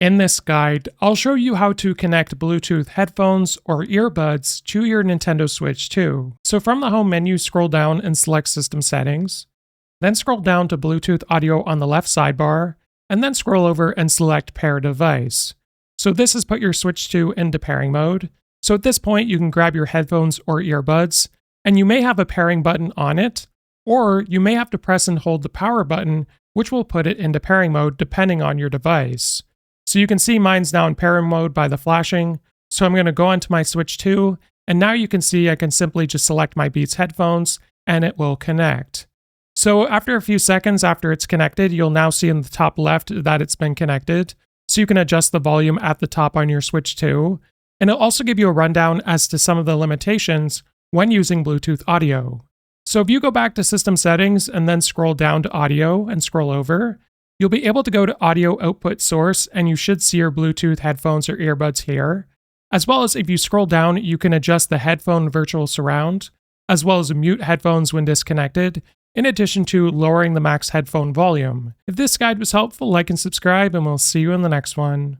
In this guide, I'll show you how to connect Bluetooth headphones or earbuds to your Nintendo Switch 2. So from the home menu, scroll down and select System Settings. Then scroll down to Bluetooth Audio on the left sidebar, and then scroll over and select Pair Device. So this has put your Switch 2 into pairing mode. So at this point, you can grab your headphones or earbuds, and you may have a pairing button on it, or you may have to press and hold the power button, which will put it into pairing mode depending on your device. So you can see mine's now in pairing mode by the flashing. So I'm going to go onto my Switch 2, and now you can see I can simply just select my Beats headphones, and it will connect. So after a few seconds after it's connected, you'll now see in the top left that it's been connected. So you can adjust the volume at the top on your Switch 2. And it'll also give you a rundown as to some of the limitations when using Bluetooth audio. So if you go back to System Settings and then scroll down to Audio and scroll over, you'll be able to go to Audio Output Source, and you should see your Bluetooth headphones or earbuds here. As well as if you scroll down, you can adjust the headphone virtual surround, as well as mute headphones when disconnected, in addition to lowering the max headphone volume. If this guide was helpful, like and subscribe, and we'll see you in the next one.